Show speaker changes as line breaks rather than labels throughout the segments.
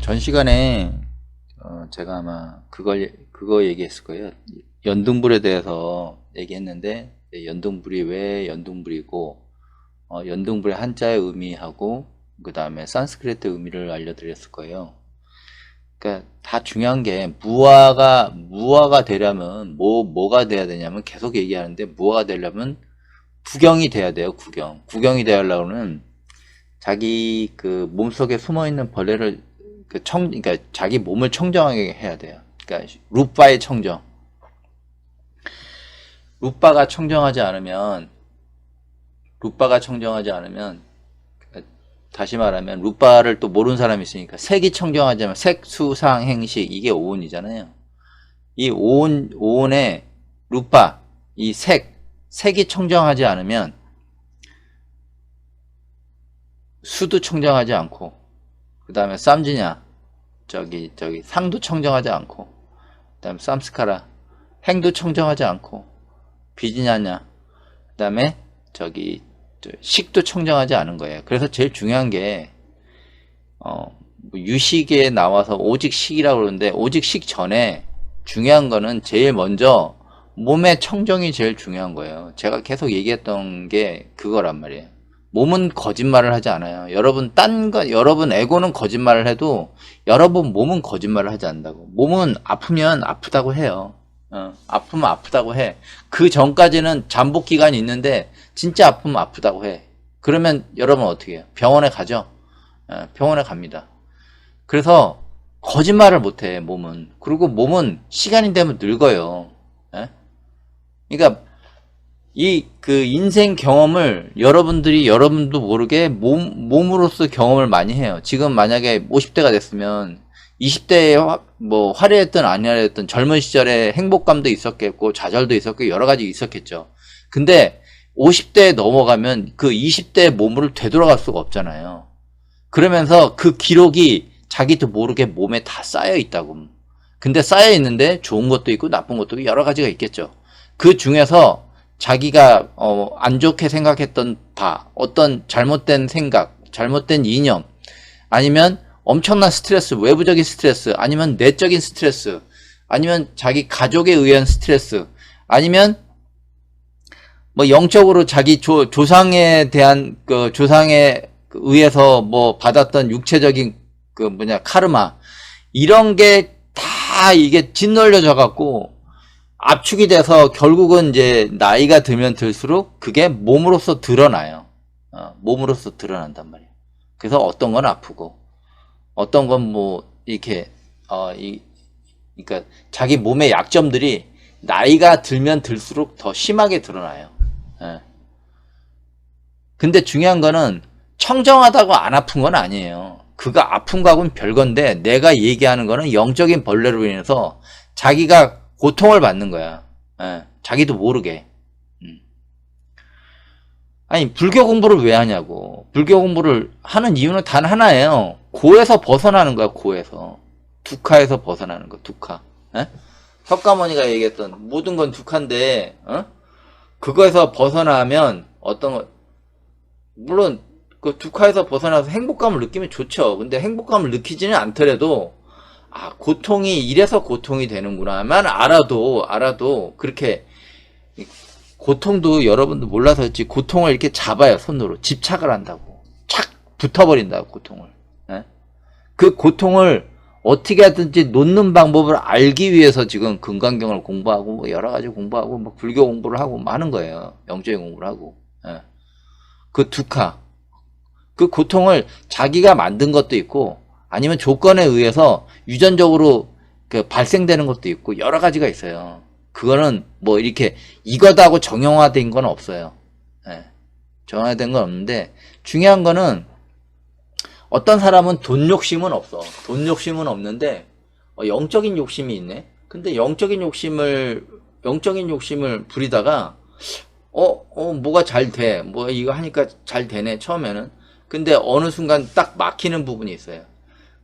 전 시간에 제가 아마 그거 얘기했을 거예요. 연등불에 대해서 얘기했는데 연등불이 왜 연등불이고 연등불의 한자의 의미하고 그 다음에 산스크리트 의미를 알려드렸을 거예요. 그러니까 다 중요한 게 무화가 되려면 뭐가 돼야 되냐면 계속 얘기하는데 무화가 되려면 구경이 돼야 돼요. 구경이 돼야 하려면 자기 그 몸속에 숨어 있는 벌레를 그러니까 자기 몸을 청정하게 해야 돼요. 그러니까 루파의 청정. 루파가 청정하지 않으면 다시 말하면 루파를 또 모르는 사람이 있으니까 색이 청정하지 않으면 색, 수, 상, 행식 이게 오온이잖아요. 이 오온의 루파 이 색이 청정하지 않으면 수도 청정하지 않고 그 다음에 쌈지냐 저기 상도 청정하지 않고 그 다음에 쌈스카라 행도 청정하지 않고 비지냐냐 그 다음에 식도 청정하지 않은 거예요. 그래서 제일 중요한 게 유식에 나와서 오직식이라고 그러는데 오직식 전에 중요한 거는 제일 먼저 몸의 청정이 제일 중요한 거예요. 제가 계속 얘기했던 게 그거란 말이에요. 몸은 거짓말을 하지 않아요. 여러분 여러분 에고는 거짓말을 해도 여러분 몸은 거짓말을 하지 않는다고. 몸은 아프면 아프다고 해요. 아프면 아프다고 해. 그 전까지는 잠복 기간이 있는데 진짜 아프면 아프다고 해. 그러면 여러분 어떻게 해요? 병원에 가죠. 병원에 갑니다. 그래서 거짓말을 못해 몸은. 그리고 몸은 시간이 되면 늙어요. 그러니까 그 인생 경험을 여러분도 모르게 몸으로서 경험을 많이 해요. 지금 만약에 50대가 됐으면 20대에 뭐 화려했든 안 화려했든 젊은 시절에 행복감도 있었겠고 좌절도 있었고 여러 가지 있었겠죠. 근데 50대에 넘어가면 그 20대의 몸으로 되돌아갈 수가 없잖아요. 그러면서 그 기록이 자기도 모르게 몸에 다 쌓여 있다고. 근데 쌓여 있는데 좋은 것도 있고 나쁜 것도 있고 여러 가지가 있겠죠. 그 중에서 자기가 안 좋게 생각했던 어떤 잘못된 생각, 잘못된 이념, 아니면 엄청난 스트레스, 외부적인 스트레스, 아니면 내적인 스트레스, 아니면 자기 가족에 의한 스트레스, 아니면 뭐 영적으로 자기 조상에 대한 조상에 의해서 뭐 받았던 육체적인 카르마, 이런 게 다 이게 짓눌려져 갖고 압축이 돼서 결국은 이제 나이가 들면 들수록 그게 몸으로서 드러나요. 몸으로서 드러난단 말이에요. 그래서 어떤 건 아프고 어떤 건 뭐 이렇게 그러니까 자기 몸의 약점들이 나이가 들면 들수록 더 심하게 드러나요. 근데 중요한 거는 청정하다고 안 아픈 건 아니에요. 그거 아픈 거하고는 별건데 내가 얘기하는 거는 영적인 벌레로 인해서 자기가 고통을 받는 거야. 자기도 모르게. 아니 불교 공부를 왜 하냐고. 불교 공부를 하는 이유는 단 하나예요. 고에서 벗어나는 거야. 고에서. 두카에서 벗어나는 거. 두카. 석가모니가 얘기했던 모든 건 두카인데 그거에서 벗어나면 물론 그 두카에서 벗어나서 행복감을 느끼면 좋죠. 근데 행복감을 느끼지는 않더라도 고통이 이래서 고통이 되는구나만 알아도 그렇게 고통도 여러분도 몰라서였지 고통을 이렇게 잡아요. 손으로 집착을 한다고 착 붙어버린다고 고통을. 그 고통을 어떻게 하든지 놓는 방법을 알기 위해서 지금 금강경을 공부하고 뭐 여러 가지 공부하고 뭐 불교 공부를 하고 많은 거예요. 영적인 공부를 하고. 그 두카 그 고통을 자기가 만든 것도 있고 아니면 조건에 의해서 유전적으로 발생되는 것도 있고 여러 가지가 있어요. 그거는 뭐 이렇게 이거다 하고 정형화된 건 없어요. 정형화된 건 없는데 중요한 거는 어떤 사람은 돈 욕심은 없어. 돈 욕심은 없는데 영적인 욕심이 있네. 근데 영적인 욕심을 부리다가 뭐가 잘 돼. 뭐 이거 하니까 잘 되네 처음에는. 근데 어느 순간 딱 막히는 부분이 있어요.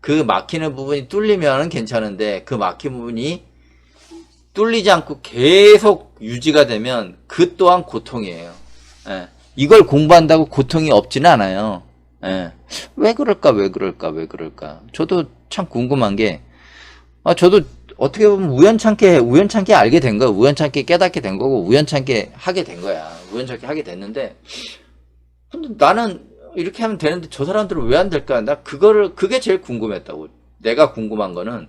그 막히는 부분이 뚫리면 괜찮은데 그 막힌 부분이 뚫리지 않고 계속 유지가 되면 그 또한 고통이에요. 이걸 공부한다고 고통이 없지는 않아요. 예. 왜 그럴까, 왜 그럴까, 왜 그럴까. 저도 참 궁금한 게, 저도 어떻게 보면 우연찮게 알게 된 거야. 우연찮게 깨닫게 된 거고, 우연찮게 하게 된 거야. 우연찮게 하게 됐는데, 근데 나는 이렇게 하면 되는데 저 사람들은 왜 안 될까? 그게 제일 궁금했다고. 내가 궁금한 거는,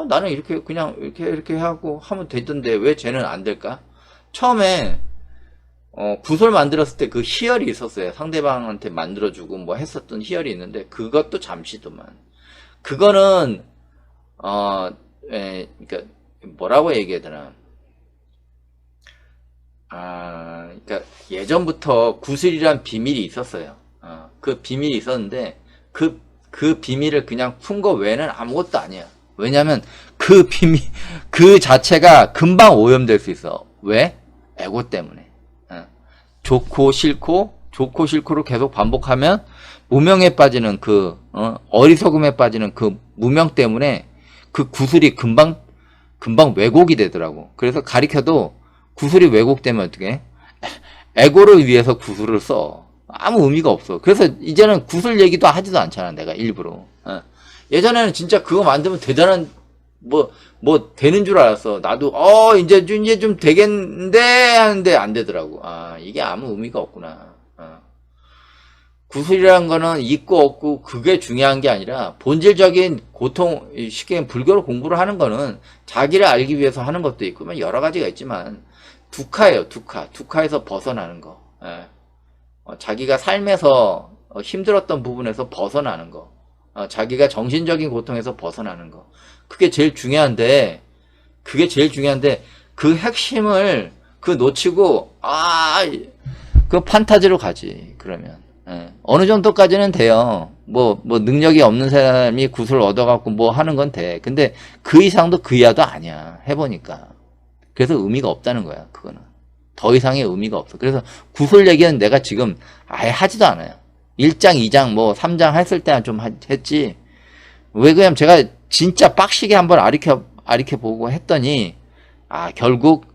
나는 이렇게 그냥 이렇게 하고 하면 되던데 왜 쟤는 안 될까? 처음에, 구설 만들었을 때 그 희열이 있었어요. 상대방한테 만들어주고 뭐 했었던 희열이 있는데, 그것도 잠시더만. 그거는, 그러니까 뭐라고 얘기해야 되나? 그러니까 예전부터 구슬이란 비밀이 있었어요. 그 비밀이 있었는데 그 비밀을 그냥 푼 거 외에는 아무것도 아니야. 왜냐면 그 비밀 그 자체가 금방 오염될 수 있어. 왜? 에고 때문에. 좋고 싫고를 계속 반복하면 무명에 빠지는 어리석음에 빠지는 그 무명 때문에 그 구슬이 금방 왜곡이 되더라고. 그래서 가리켜도 구슬이 왜곡되면 어떻게 해? 에고를 위해서 구슬을 써. 아무 의미가 없어. 그래서 이제는 구슬 얘기도 하지도 않잖아, 내가 일부러. 예전에는 진짜 그거 만들면 대단한, 되는 줄 알았어. 나도, 이제 좀 되겠는데 하는데 안 되더라고. 이게 아무 의미가 없구나. 구슬이라는 거는 있고 없고 그게 중요한 게 아니라 본질적인 고통, 쉽게 불교로 공부를 하는 거는 자기를 알기 위해서 하는 것도 있고 여러 가지가 있지만 두카예요. 두카에서 벗어나는 거. 자기가 삶에서 힘들었던 부분에서 벗어나는 거. 자기가 정신적인 고통에서 벗어나는 거. 그게 제일 중요한데 그 핵심을 놓치고 그 판타지로 가지. 그러면 어느 정도까지는 돼요. 능력이 없는 사람이 구슬을 얻어갖고 뭐 하는 건 돼. 근데 그 이상도 그 이하도 아니야. 해보니까. 그래서 의미가 없다는 거야. 그거는. 더 이상의 의미가 없어. 그래서 구슬 얘기는 내가 지금 아예 하지도 않아요. 1장, 2장, 3장 했을 때는 좀 했지. 왜 그냐면 제가 진짜 빡시게 한번 아리켜보고 했더니, 결국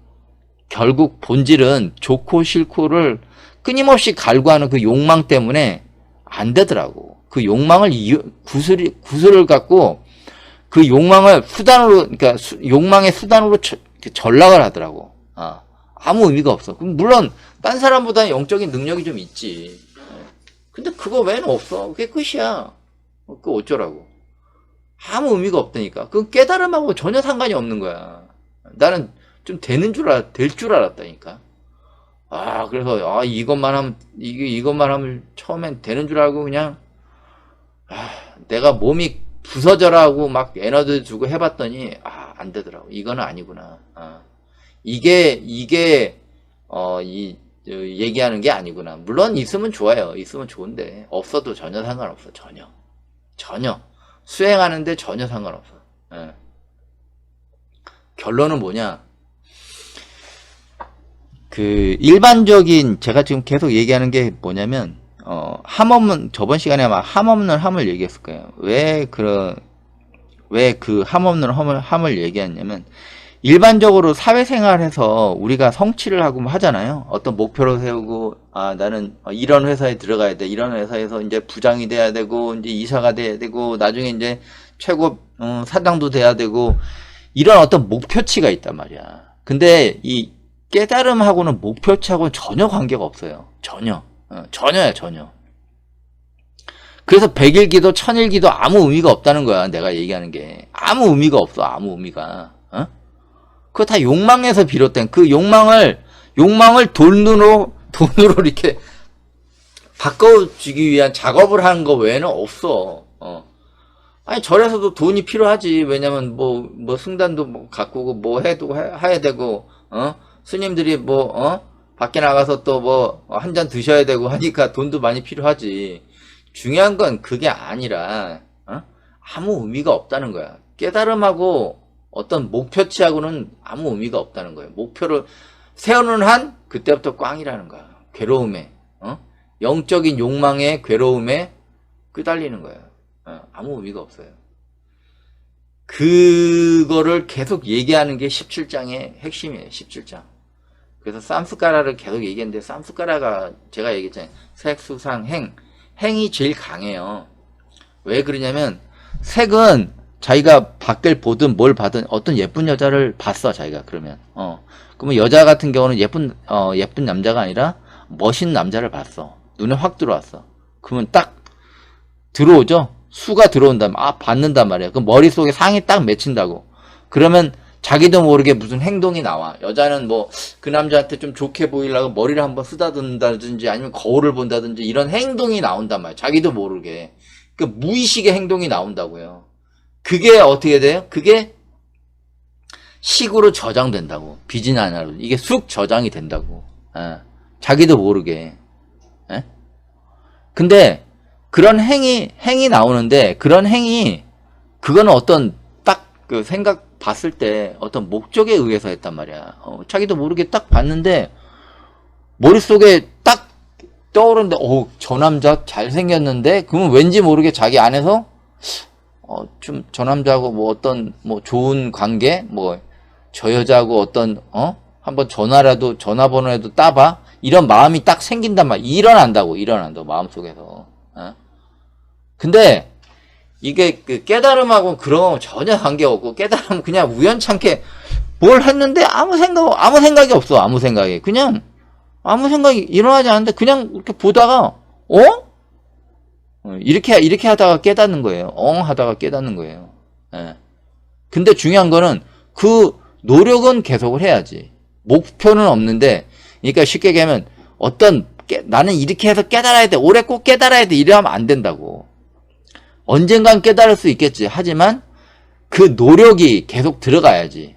본질은 좋고 싫고를 끊임없이 갈구하는 그 욕망 때문에 안 되더라고. 그 욕망을 구슬을 갖고 그 욕망을 그러니까 욕망의 수단으로 전락을 하더라고. 아무 의미가 없어. 그럼 물론 딴 사람보다 영적인 능력이 좀 있지. 근데 그거 외에는 없어. 그게 끝이야. 그거 어쩌라고. 아무 의미가 없다니까. 그건 깨달음하고 전혀 상관이 없는 거야. 나는 좀 될 줄 알았다니까. 그래서 이것만 하면 처음엔 되는 줄 알고 그냥 내가 몸이 부서져라 하고 막 에너지 주고 해봤더니 안 되더라고. 이거는 아니구나. 이게 얘기하는 게 아니구나. 물론 있으면 좋아요. 있으면 좋은데 없어도 전혀 상관없어. 전혀 수행하는데 전혀 상관없어. 결론은 뭐냐? 일반적인 제가 지금 계속 얘기하는 게 뭐냐면 저번 시간에 아마 함 없는 함을 얘기했을 거예요. 왜 그 함 없는 함을 얘기했냐면 일반적으로 사회생활에서 우리가 성취를 하고 하잖아요. 어떤 목표를 세우고 나는 이런 회사에 들어가야 돼. 이런 회사에서 이제 부장이 돼야 되고 이제 이사가 돼야 되고 나중에 이제 최고 사장도 돼야 되고 이런 어떤 목표치가 있단 말이야. 근데 이 깨달음하고는 목표치하고는 전혀 관계가 없어요. 전혀야. 그래서 100일기도 1000일기도 아무 의미가 없다는 거야. 내가 얘기하는 게 아무 의미가 없어. 아무 의미가. 그거 다 욕망에서 비롯된 그 욕망을 돈으로 이렇게 바꿔주기 위한 작업을 하는 거 외에는 없어. 절에서도 돈이 필요하지. 왜냐면 승단도 가꾸고 해야 되고 스님들이 밖에 나가서 또 한 잔 드셔야 되고 하니까 돈도 많이 필요하지. 중요한 건 그게 아니라 아무 의미가 없다는 거야. 깨달음하고 어떤 목표치하고는 아무 의미가 없다는 거예요. 목표를 세우는 한 그때부터 꽝이라는 거야. 괴로움에 영적인 욕망의 괴로움에 끄달리는 거예요. 아무 의미가 없어요. 그거를 계속 얘기하는 게 17장의 핵심이에요. 17장. 그래서 쌈스카라를 계속 얘기했는데 쌈스카라가 제가 얘기했잖아요. 색, 수상, 행. 행이 제일 강해요. 왜 그러냐면 색은 자기가 밖을 보든 뭘 봐든 어떤 예쁜 여자를 봤어 자기가. 그러면 그러면 여자 같은 경우는 예쁜 남자가 아니라 멋있는 남자를 봤어. 눈에 확 들어왔어. 그러면 딱 들어오죠. 수가 들어온다면 받는단 말이야. 그럼 머릿속에 상이 딱 맺힌다고. 그러면 자기도 모르게 무슨 행동이 나와. 여자는 뭐 그 남자한테 좀 좋게 보이려고 머리를 한번 쓰다듬는다든지 아니면 거울을 본다든지 이런 행동이 나온단 말이야. 자기도 모르게. 그 무의식의 행동이 나온다고요. 그게 어떻게 돼요? 그게 식으로 저장된다고. 비진 않아도 이게 쑥 저장이 된다고. 자기도 모르게. 에? 근데 그런 행이 나오는데 그런 행이 그거는 어떤 딱 그 생각 봤을 때 어떤 목적에 의해서 했단 말이야. 자기도 모르게 딱 봤는데 머릿속에 딱 떠오르는데 저 남자 잘생겼는데 그러면 왠지 모르게 자기 안에서 좀 저 남자하고 뭐 어떤 뭐 좋은 관계 뭐 저 여자하고 어떤 한번 전화번호라도 따봐 이런 마음이 딱 생긴단 말이야. 일어난다고 마음속에서. 근데 이게 그 깨달음하고 그런 전혀 관계없고 깨달음은 그냥 우연찮게 뭘 했는데 아무 생각이 없어. 아무 생각이 그냥 아무 생각이 일어나지 않는데 그냥 이렇게 보다가 이렇게 하다가 깨닫는 거예요. 하다가 깨닫는 거예요. 예. 근데 중요한 거는 그 노력은 계속을 해야지. 목표는 없는데, 그러니까 쉽게 얘기하면 나는 이렇게 해서 깨달아야 돼. 올해 꼭 깨달아야 돼. 이러면 안 된다고. 언젠간 깨달을 수 있겠지. 하지만 그 노력이 계속 들어가야지.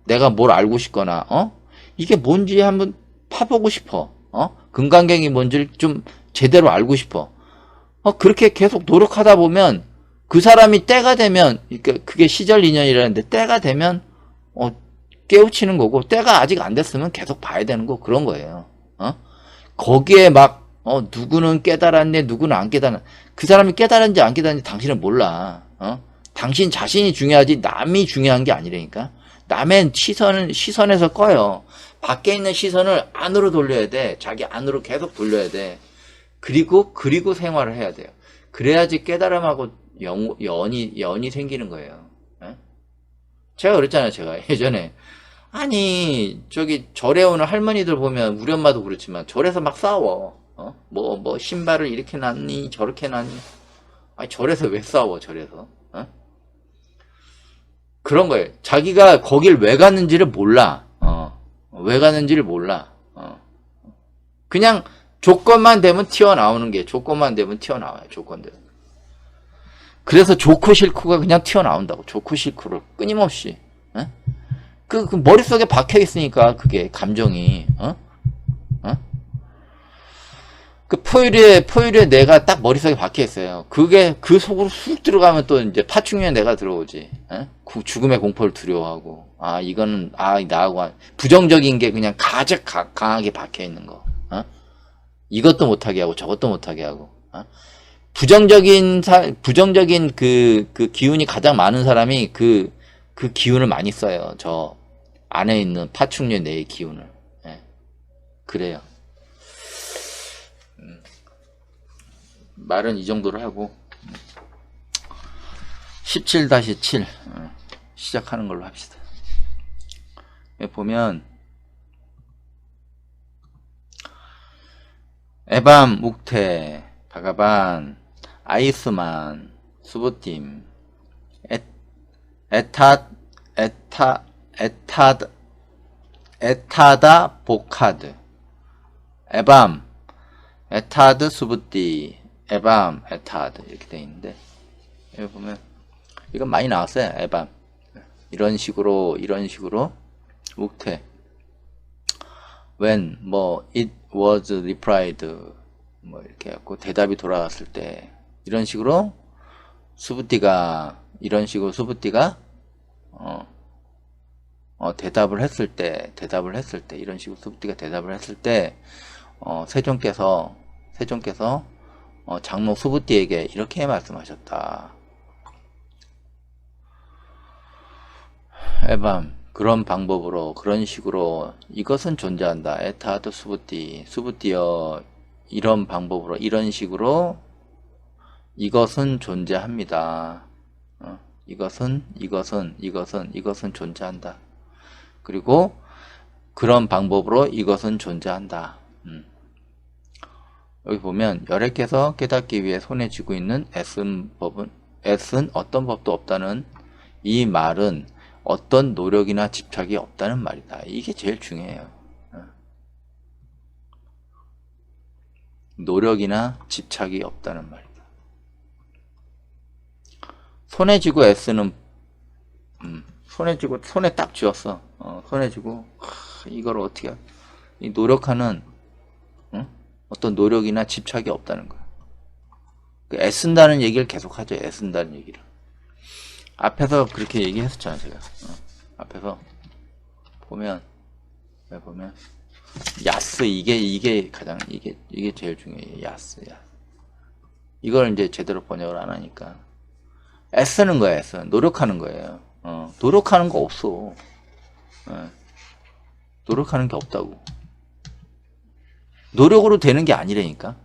내가 뭘 알고 싶거나, 이게 뭔지 한번 파보고 싶어. 금강경이 뭔지를 좀 제대로 알고 싶어. 그렇게 계속 노력하다 보면 그 사람이 때가 되면, 그러니까 그게 시절 인연이라는데 때가 되면, 깨우치는 거고, 때가 아직 안 됐으면 계속 봐야 되는 거, 그런 거예요. 거기에 막, 누구는 깨달았네, 누구는 안 깨달았네. 그 사람이 깨달았는지 안 깨달았는지 당신은 몰라. 당신 자신이 중요하지, 남이 중요한 게 아니라니까. 남의 시선에서 꺼요. 밖에 있는 시선을 안으로 돌려야 돼. 자기 안으로 계속 돌려야 돼. 그리고 생활을 해야 돼요. 그래야지 깨달음하고 연이 생기는 거예요. 제가 그랬잖아요, 제가. 예전에. 아니, 저기, 절에 오는 할머니들 보면, 우리 엄마도 그렇지만, 절에서 막 싸워. 신발을 이렇게 놨니, 저렇게 놨니. 아니, 절에서 왜 싸워, 절에서. 그런 거예요. 자기가 거길 왜 갔는지를 몰라. 왜 갔는지를 몰라. 그냥, 조건만 되면 조건만 되면 튀어나와요, 조건 되면. 그래서 좋고 싫고가 그냥 튀어나온다고. 좋고 싫고를 끊임없이. 그 머릿속에 박혀 있으니까 그게 감정이 그 포유류의 내가 딱 머릿속에 박혀 있어요. 그게 그 속으로 쑥 들어가면 또 이제 파충류의 내가 들어오지. 죽음의 공포를 두려워하고 이거는 나하고 부정적인 게 그냥 가장 강하게 박혀 있는 거. 이것도 못하게 하고 저것도 못하게 하고. 부정적인 그 기운이 가장 많은 사람이 그 기운을 많이 써요. 저 안에 있는 파충류 내의 기운을. 그래요. 말은 이 정도로 하고 17-7 시작하는 걸로 합시다. 여기 보면 에밤, 묵테, 바가반, 아이스만, 수보팀, 에타다, 보카드, 에밤, 에타드, 수부띠, 에밤, 에타드 이렇게 돼 있는데 여기 보면 이건 많이 나왔어요. 에밤 이런 식으로 묵테 when it was replied 이렇게 해갖고 대답이 돌아왔을 때 이런 식으로 수부띠가 대답을 했을 때 이런 식으로 수부띠가 대답을 했을 때 세종께서 장로 수부띠에게 이렇게 말씀하셨다. 에밤 그런 방법으로 그런 식으로 이것은 존재한다. 에타드 수부띠여 이런 방법으로, 이런 식으로 이것은 존재합니다. 이것은 존재한다. 그리고 그런 방법으로 이것은 존재한다. 여기 보면 열애께서 깨닫기 위해 손에 쥐고 있는 애쓴 어떤 법도 없다는 이 말은 어떤 노력이나 집착이 없다는 말이다. 이게 제일 중요해요. 노력이나 집착이 없다는 말이다. 손에 쥐고 애쓰는, 손에 딱 쥐었어. 손에 쥐고, 이걸 어떻게, 이 노력하는, 어떤 노력이나 집착이 없다는 거야. 애쓴다는 얘기를 계속 하죠. 애쓴다는 얘기를. 앞에서 그렇게 얘기했었잖아, 제가. 앞에서 보면 야스, 이게 가장, 이게 제일 중요해요. 야스. 이걸 이제 제대로 번역을 안 하니까. 애쓰는 거야, 노력하는 거예요. 노력하는 거 없어. 노력하는 게 없다고. 노력으로 되는 게 아니라니까.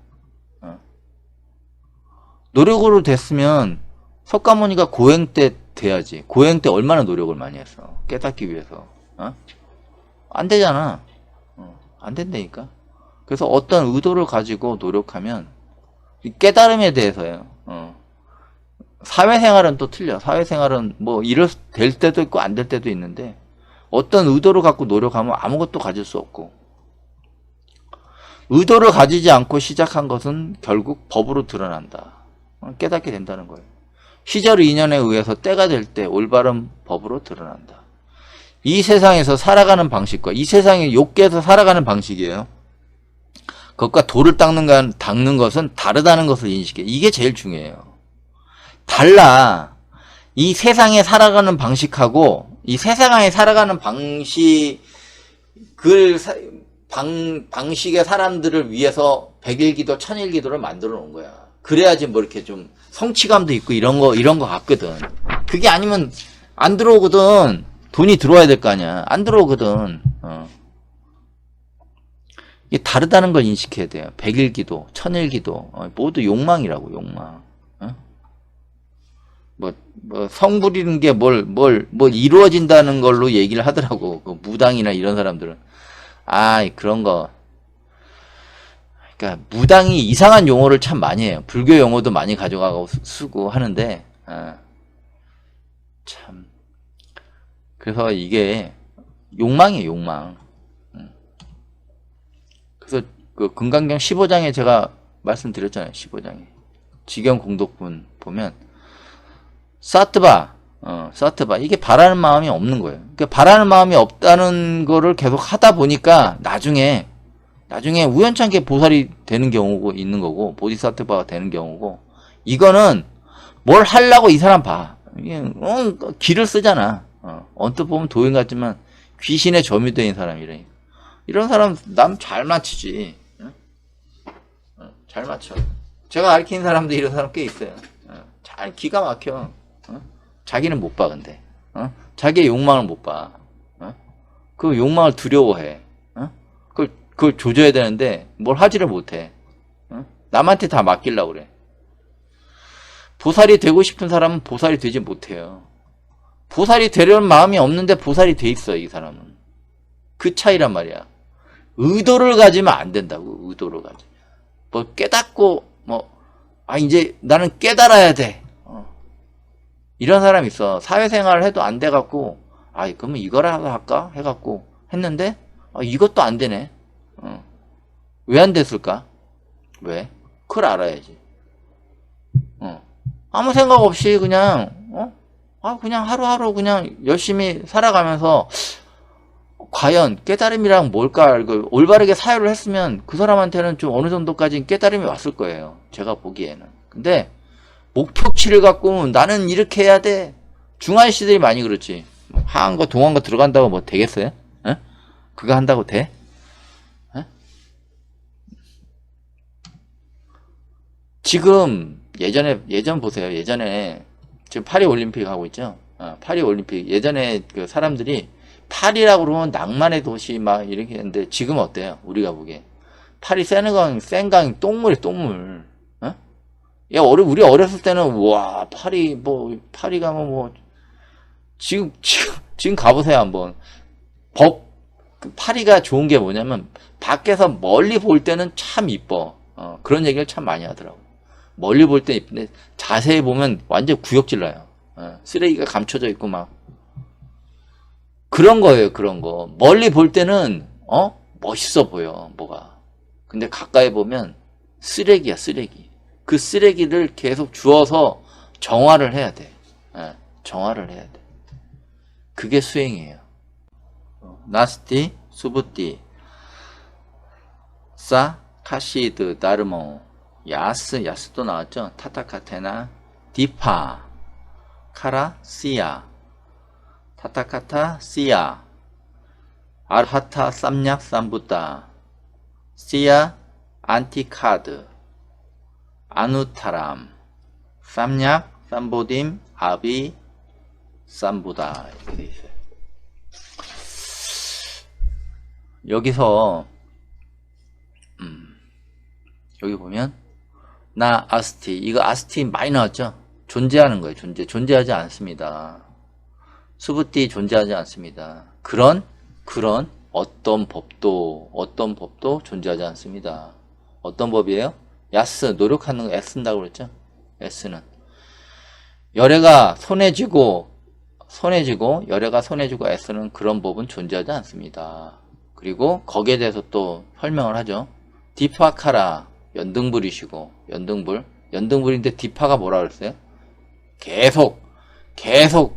노력으로 됐으면 석가모니가 고행 때 돼야지. 고행 때 얼마나 노력을 많이 했어. 깨닫기 위해서. 안 되잖아. 안 된다니까. 그래서 어떤 의도를 가지고 노력하면 깨달음에 대해서요. 사회생활은 또 틀려. 사회생활은 뭐 될 때도 있고 안 될 때도 있는데 어떤 의도를 갖고 노력하면 아무것도 가질 수 없고, 의도를 가지지 않고 시작한 것은 결국 법으로 드러난다. 깨닫게 된다는 거예요. 시절 인연에 의해서 때가 될 때 올바른 법으로 드러난다. 이 세상에서 살아가는 방식과 이 세상의 욕계에서 살아가는 방식이에요. 그것과 돌을 닦는 것은 다르다는 것을 인식해. 이게 제일 중요해요. 달라. 이 세상에 살아가는 방식하고 이 세상에 살아가는 방식의 사람들을 위해서 백일기도 천일기도를 만들어 놓은 거야. 그래야지 뭐 이렇게 좀 성취감도 있고 이런 거 같거든. 그게 아니면 안 들어오거든. 돈이 들어와야 될 거 아니야. 안 들어오거든. 이게 다르다는 걸 인식해야 돼요. 백일기도, 천일기도 모두 욕망이라고, 욕망. 성 부리는 게 뭘 이루어진다는 걸로 얘기를 하더라고. 그 무당이나 이런 사람들은. 그런 거. 그러니까 무당이 이상한 용어를 참 많이 해요. 불교 용어도 많이 가져가고 쓰고 하는데, 참. 그래서 이게 욕망이에요, 욕망. 그래서 그 금강경 15장에 제가 말씀드렸잖아요. 15장에. 지경 공독분 보면 사트바 이게 바라는 마음이 없는 거예요. 그러니까 바라는 마음이 없다는 거를 계속 하다 보니까 나중에 우연찮게 보살이 되는 경우고 있는 거고, 보디사트바가 되는 경우고, 이거는 뭘 하려고 이 사람 봐. 이게 기를 쓰잖아. 언뜻 보면 도인 같지만 귀신에 점유된 사람이래. 이런 사람 남 잘 맞추지. 잘 맞춰. 제가 가르치는 사람도 이런 사람 꽤 있어요. 잘 기가 막혀. 자기는 못 봐, 근데. 자기의 욕망을 못 봐. 그 욕망을 두려워해. 그걸 조져야 되는데 뭘 하지를 못해. 남한테 다 맡기려고 그래. 보살이 되고 싶은 사람은 보살이 되지 못해요. 보살이 되려는 마음이 없는데 보살이 돼 있어, 이 사람은. 그 차이란 말이야. 의도를 가지면 안 된다고. 의도를 가지면. 뭐 깨닫고 이제 나는 깨달아야 돼. 이런 사람 있어. 사회생활을 해도 안 돼갖고, 그러면 이거라도 할까? 해갖고 했는데, 이것도 안 되네. 왜 안 됐을까? 왜? 그걸 알아야지. 아무 생각 없이 그냥, 그냥 하루하루 그냥 열심히 살아가면서, 과연 깨달음이랑 뭘까? 올바르게 사유를 했으면 그 사람한테는 좀 어느 정도까지 깨달음이 왔을 거예요. 제가 보기에는. 근데, 목표치를 갖고 나는 이렇게 해야 돼. 중환시들이 많이 그렇지. 하한 거 동한 거 들어간다고 뭐 되겠어요? 그거 한다고 돼? 지금 예전 보세요. 예전에 지금 파리 올림픽 하고 있죠. 파리 올림픽 예전에 그 사람들이 파리라고 그러면 낭만의 도시 막 이렇게 했는데 지금 어때요? 우리가 보기에 팔이 센 강이 똥물이 똥물. 어? 야, 우리 어렸을 때는, 와, 팔이 가면 뭐, 지금 가보세요, 한번. 그 파리가 좋은 게 뭐냐면, 밖에서 멀리 볼 때는 참 이뻐. 그런 얘기를 참 많이 하더라고. 멀리 볼 때 이쁜데, 자세히 보면 완전 구역질 나요. 쓰레기가 감춰져 있고 막. 그런 거예요, 그런 거. 멀리 볼 때는, 멋있어 보여, 뭐가. 근데 가까이 보면, 쓰레기야, 쓰레기. 그 쓰레기를 계속 주워서 정화를 해야 돼. 정화를 해야 돼. 그게 수행이에요. 나스티, 수부띠, 싸, 카시드, 다르모, 야스도 나왔죠? 타타카테나, 디파, 카라, 시야, 타타카타, 시야, 아르하타, 쌈약, 쌈부타, 시야, 안티카드, 아누타람, 쌈약, 쌈보딤, 아비, 쌈부다. 이렇게 돼 있어요. 여기서 여기 보면 나 아스티, 이거 아스티 많이 나왔죠? 존재하는 거예요. 존재하지 않습니다. 수부띠 존재하지 않습니다. 그런 어떤 법도 존재하지 않습니다. 어떤 법이에요? 야스, 노력하는 거 애쓴다고 그랬죠? S는 열애가 손에 쥐고 열애가 손에 쥐고 애쓰는 그런 법은 존재하지 않습니다. 그리고 거기에 대해서 또 설명을 하죠. 디파카라, 연등불이시고, 연등불인데 디파가 뭐라 그랬어요? 계속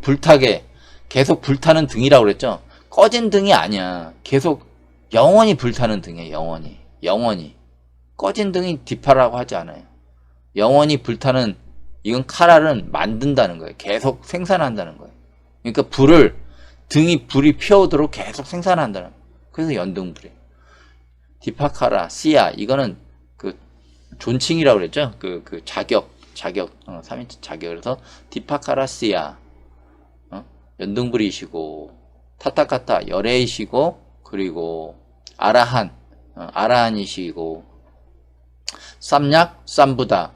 불타는 등이라고 그랬죠? 꺼진 등이 아니야. 계속 영원히 불타는 등이에요. 영원히. 꺼진 등이 디파라고 하지 않아요. 영원히 불타는, 이건 카라는 만든다는 거예요. 계속 생산한다는 거예요. 그러니까 불이 피어오도록 계속 생산한다는 거예요. 그래서 연등불이에요. 디파카라, 시야, 이거는 그 존칭이라고 그랬죠? 그 자격, 3인칭 자격. 그래서 디파카라, 시야, 연등불이시고, 타타카타, 열애이시고, 그리고 아라한이시고, 쌈약, 쌈부다.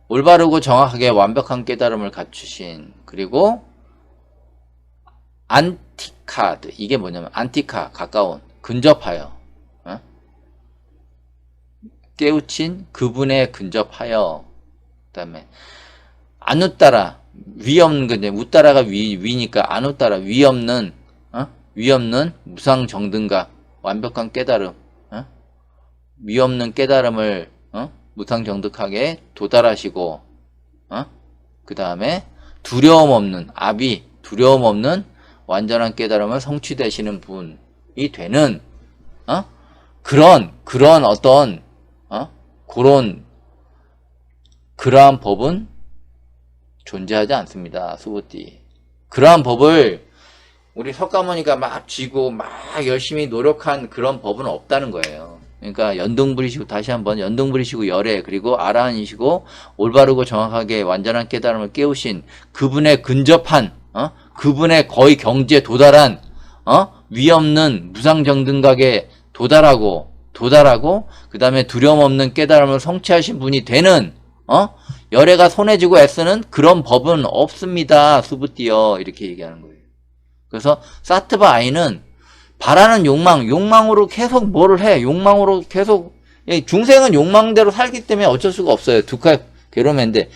올바르고 정확하게 완벽한 깨달음을 갖추신, 그리고 안티카드, 이게 뭐냐면 안티카, 가까운, 근접하여, 깨우친 그분에 근접하여. 그 다음에 아누따라, 위없는 건데, 우따라가 위니까 아누따라, 위없는 무상정등각, 완벽한 깨달음, 위없는 깨달음을 무상정득하게 도달하시고, 그 다음에 두려움 없는 완전한 깨달음을 성취되시는 분이 되는, 그런 어떤, 그러한 법은 존재하지 않습니다. 수부띠. 그러한 법을 우리 석가모니가 막 쥐고 막 열심히 노력한 그런 법은 없다는 거예요. 그러니까 연등불이시고, 다시 한번 연등불이시고 열애, 그리고 아라한이시고 올바르고 정확하게 완전한 깨달음을 깨우신 그분의 근접한, 그분의 거의 경지에 도달한, 위없는 무상정등각에 도달하고 그 다음에 두려움 없는 깨달음을 성취하신 분이 되는, 열애가 손에 쥐고 애쓰는 그런 법은 없습니다. 수부띠여. 이렇게 얘기하는 거예요. 그래서 사트바 아이는 바라는 욕망으로 계속 뭐를 해. 욕망으로 계속, 중생은 욕망대로 살기 때문에 어쩔 수가 없어요. 두카 괴로움인데,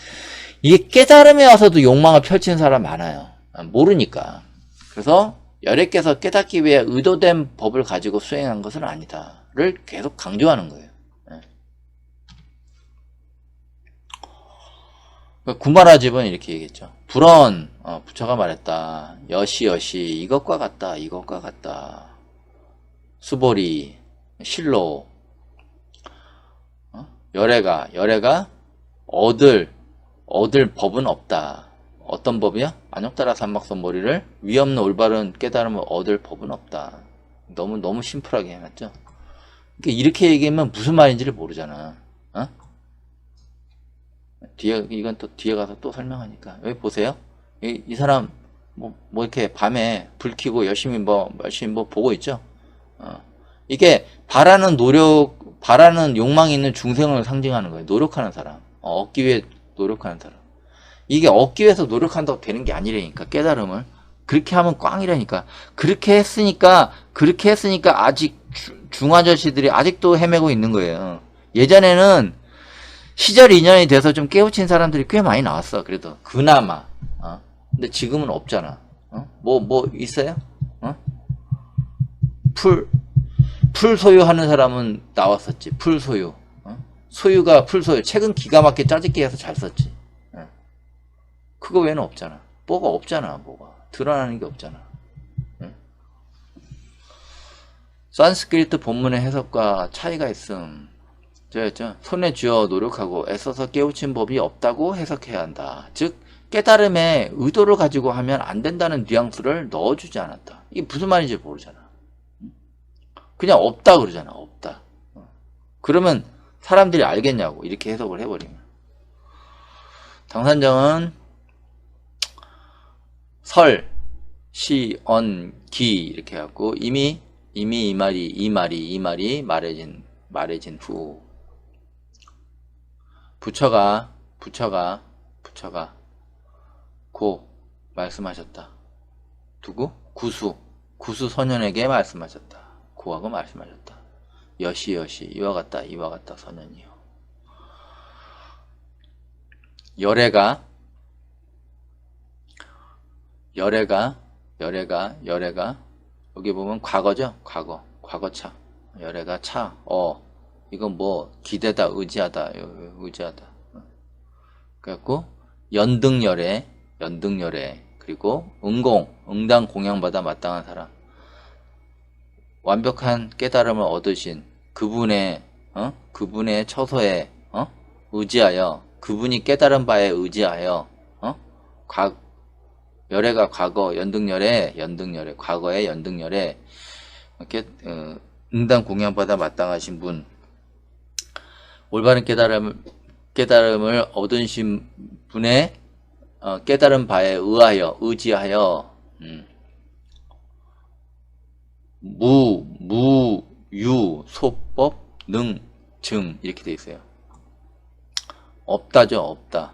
이게 깨달음에 와서도 욕망을 펼치는 사람 많아요. 모르니까. 그래서 열애께서 깨닫기 위해 의도된 법을 가지고 수행한 것은 아니다를 계속 강조하는 거예요. 구마라집은 이렇게 얘기했죠. 불언, 부처가 말했다. 여시, 이것과 같다. 수보리, 실로, 열애가 얻을 법은 없다. 어떤 법이야? 안욕따라 삼박선 머리를 위없는 올바른 깨달음을 얻을 법은 없다. 너무 심플하게 해놨죠. 이렇게 얘기하면 무슨 말인지를 모르잖아. 이건 또 뒤에 가서 또 설명하니까. 여기 보세요. 이 사람 뭐 이렇게 밤에 불 켜고 열심히 보고 있죠. 이게 바라는 욕망이 있는 중생을 상징하는 거예요. 노력하는 사람. 얻기 위해 노력하는 사람. 이게 얻기 위해서 노력한다고 되는 게 아니라니까, 깨달음을. 그렇게 하면 꽝이라니까. 그렇게 했으니까 아직 중아저씨들이 아직도 헤매고 있는 거예요. 예전에는 시절 인연이 돼서 좀 깨우친 사람들이 꽤 많이 나왔어. 그래도 그나마. 근데 지금은 없잖아. 뭐 있어요? 풀 소유하는 사람은 나왔었지. 풀 소유. 소유가 풀 소유. 책은 기가 막히게 짜집기 해서 잘 썼지. 그거 외에는 없잖아. 뭐가 없잖아. 뭐가 드러나는 게 없잖아. 산스크리트 본문의 해석과 차이가 있음. 저였죠. 손에 쥐어 노력하고 애써서 깨우친 법이 없다고 해석해야 한다. 즉 깨달음의 의도를 가지고 하면 안 된다는 뉘앙스를 넣어주지 않았다. 이게 무슨 말인지 모르잖아. 그냥 없다 그러잖아. 없다. 그러면 사람들이 알겠냐고, 이렇게 해석을 해버리면. 당산정은 설, 시, 언, 기 이렇게 해갖고 이미 이 말이 말해진 후 부처가 고 말씀하셨다. 누구? 구수 선현에게 말씀하셨다. 고하고 말씀하셨다. 여시 이와 같다 선현이요. 열애가 여기 보면 과거죠. 과거차. 열애가 차. 이건 뭐 기대다, 의지하다. 그래갖고 연등열애 그리고 응당 공양받아 마땅한 사람. 완벽한 깨달음을 얻으신 그분의 처소에 의지하여, 그분이 깨달은 바에 의지하여 열애가 과거, 연등열애 과거의 연등열애 이렇게 응당 공양받아 마땅하신 분, 올바른 깨달음을 얻으신 분의 깨달은 바에 의지하여 유, 소법, 능, 증 이렇게 돼 있어요. 없다죠. 없다.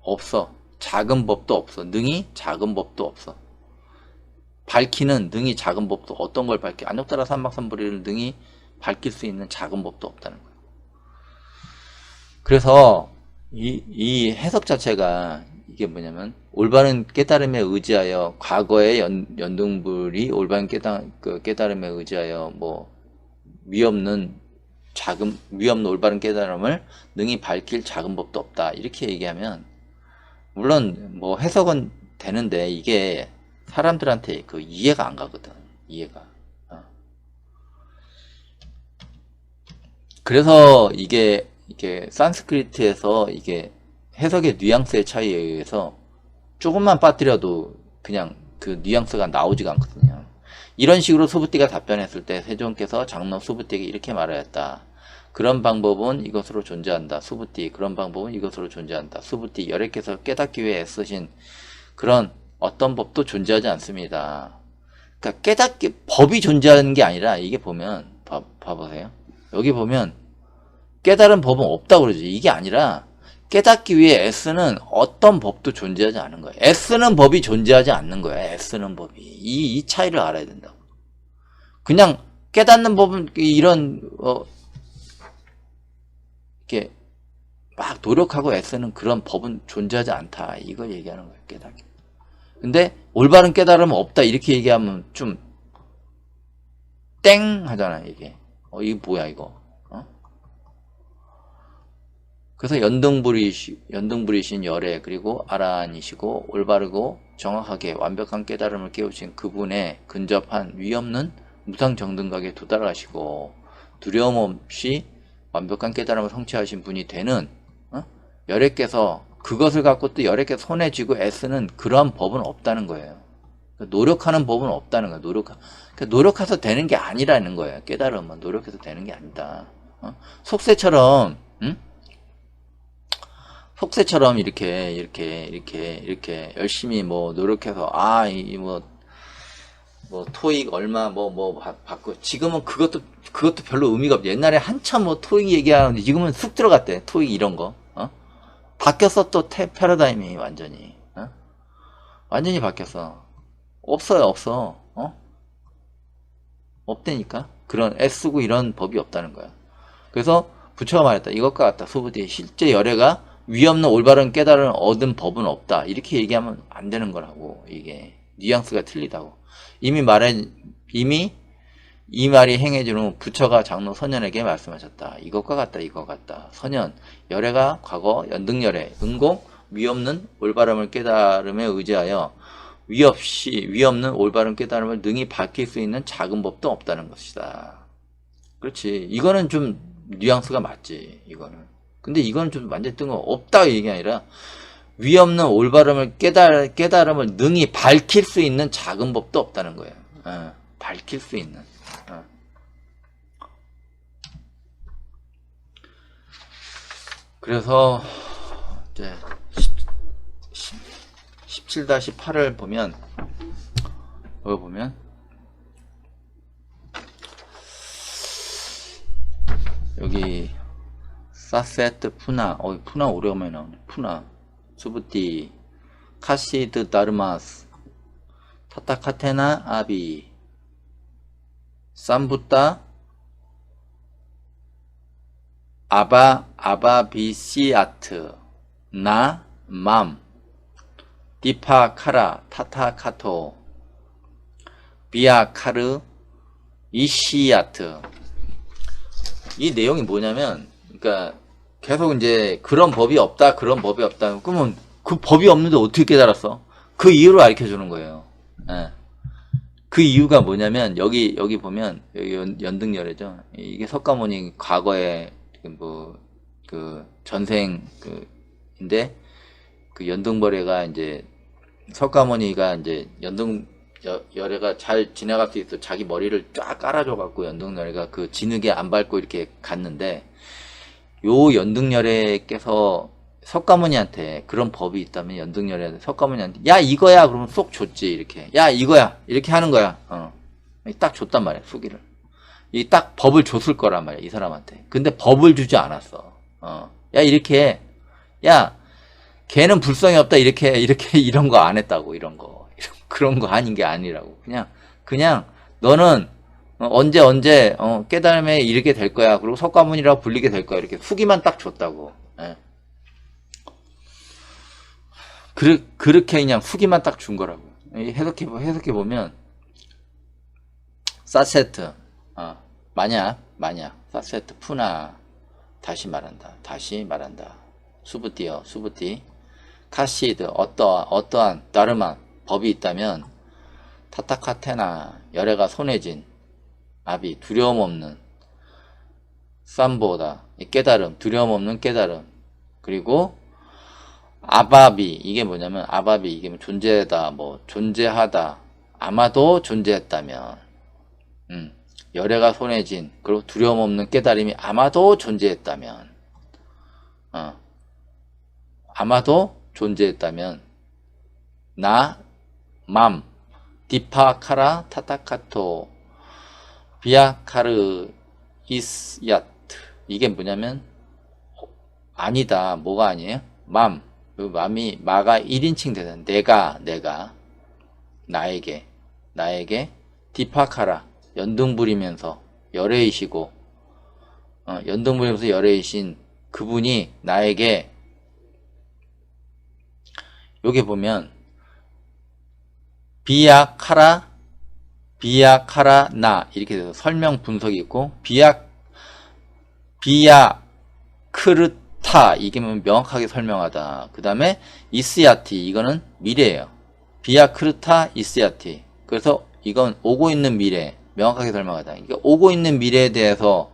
없어. 작은 법도 없어. 능이 작은 법도 없어. 밝히는 능이 작은 법도, 어떤 걸 밝히, 안욕따라 삼박삼보리를 능이 밝힐 수 있는 작은 법도 없다는 거예요. 그래서 이 해석 자체가 이게 뭐냐면, 올바른 깨달음에 의지하여 과거의 연등불이 올바른 깨달음에 의지하여 위없는 올바른 깨달음을 능히 밝힐 작은 법도 없다, 이렇게 얘기하면 물론 해석은 되는데 이게 사람들한테 이해가 안 가거든. 이해가. 그래서 이게 산스크리트에서 이게 해석의 뉘앙스의 차이에 의해서 조금만 빠뜨려도 그냥 그 뉘앙스가 나오지가 않거든요. 이런 식으로 수부띠가 답변했을 때 세존께서 장로 수부띠에게 이렇게 말하였다. 그런 방법은 이것으로 존재한다. 수부띠. 그런 방법은 이것으로 존재한다. 수부띠. 열애께서 깨닫기 위해 애쓰신 그런 어떤 법도 존재하지 않습니다. 그러니까 법이 존재하는 게 아니라, 이게 보면 봐보세요. 여기 보면 깨달은 법은 없다고 그러지. 이게 아니라 깨닫기 위해 애쓰는 어떤 법도 존재하지 않는 거야. 애쓰는 법이 존재하지 않는 거야. 애쓰는 법이. 이 차이를 알아야 된다고. 그냥 깨닫는 법은 이런 이렇게 막 노력하고 애쓰는 그런 법은 존재하지 않다. 이걸 얘기하는 거예요. 깨닫기. 근데 올바른 깨달음은 없다. 이렇게 얘기하면 좀 땡 하잖아. 이게. 이게 뭐야 이거. 그래서 연등불이신 열애, 그리고 아라한이시고 올바르고 정확하게 완벽한 깨달음을 깨우친 그분의 근접한 위없는 무상정등각에 도달하시고 두려움 없이 완벽한 깨달음을 성취하신 분이 되는 열애께서 그것을 갖고 또 열애께서 손에 쥐고 애쓰는 그러한 법은 없다는 거예요. 노력하는 법은 없다는 거예요. 노력해서 되는 게 아니라는 거예요. 깨달음은 노력해서 되는 게 아니다. 속세처럼 이렇게 열심히 노력해서 뭐 토익 얼마 받고 지금은 그것도 별로 의미가 없지. 옛날에 한참 뭐 토익 얘기하는데 지금은 쑥 들어갔대. 토익 이런 거. 바뀌었어 또 패러다임이 완전히. 완전히 바뀌었어. 없어요 없어. 없다니까. 그런 애쓰고 이런 법이 없다는 거야. 그래서 부처가 말했다. 이것과 같다. 수부디 실제 열애가 위없는 올바른 깨달음을 얻은 법은 없다. 이렇게 얘기하면 안 되는 거라고. 이게 뉘앙스가 틀리다고. 이미 이 말이 행해진 후 부처가 장로 선현에게 말씀하셨다. 이것과 같다. 이것 같다. 선현 열애가 과거 연등열애 은공 위없는 올바름을 깨달음에 의지하여 위없는 올바른 깨달음을 능히 밝힐 수 있는 작은 법도 없다는 것이다. 그렇지. 이거는 좀 뉘앙스가 맞지. 이거는. 근데 이거는 좀 완전 뜬 거 없다 얘기 아니라 위없는 올바름을 깨달음을 능히 밝힐 수 있는 작은 법도 없다는 거예요. 밝힐 수 있는. 그래서 이제 17-8을 보면 여기 보면 여기 사세트 푸나 푸나 오래간만에 나오네. 푸나 수부티 카시드 다르마스 타타카테나 아비 삼부타 아바비시아트 나맘 디파카라 타타카토 비아카르 이시아트. 이 내용이 뭐냐면 그러니까 계속 이제 그런 법이 없다 그러면 그 법이 없는데 어떻게 깨달았어? 그 이유를 가르쳐 주는 거예요. 그 이유가 뭐냐면 여기 보면 여기 연등열애죠. 이게 석가모니 과거에 그 전생 인데 그 연등벌애가 이제 석가모니가 이제 열애가 잘 지나갈 수 있어 자기 머리를 쫙 깔아줘갖고 연등열애가 그 진흙에 안 밟고 이렇게 갔는데 요 연등열애께서 석가모니한테 그런 법이 있다면 연등열애한테 석가모니한테 야 이거야 그러면 쏙 줬지 이렇게 야 이거야 이렇게 하는 거야 딱 줬단 말이야 수기를 이 딱 법을 줬을 거란 말이야 이 사람한테. 근데 법을 주지 않았어. 야 이렇게 야 걔는 불성이 없다 이렇게 이런 거 안 했다고 이런 거 그런 거 아닌 게 아니라고 그냥 너는 언제 깨달음에 이르게 될 거야. 그리고 석가모니라고 불리게 될 거야. 이렇게 후기만 딱 줬다고. 그렇게 그냥 후기만 딱 준 거라고. 해석해 보면 사세트 만약 사세트 푸나 다시 말한다. 수부티 카시드 어떠한 다르만 법이 있다면 타타카테나 열애가 손해진 아비 두려움 없는 쌈보다 깨달음 두려움 없는 깨달음 그리고 아바비 이게 뭐냐면 아바비 이게 존재다 존재하다 아마도 존재했다면 열애가 손해진 그리고 두려움 없는 깨달음이 아마도 존재했다면 맘 디파카라 타타카토 비아카르 이스야트 이게 뭐냐면 아니다 뭐가 아니에요? 그 맘이 마가 1인칭 되는 내가 나에게 디파카라 연등부리면서 열애이시고 연등부리면서 열애이신 그분이 나에게 여기 보면 비아카라 나 이렇게 돼서 설명 분석이 있고 비아크르타 이게 명확하게 설명하다. 그 다음에 이스야티 이거는 미래예요. 비아크르타 이스야티 그래서 이건 오고 있는 미래 명확하게 설명하다. 그러니까 오고 있는 미래에 대해서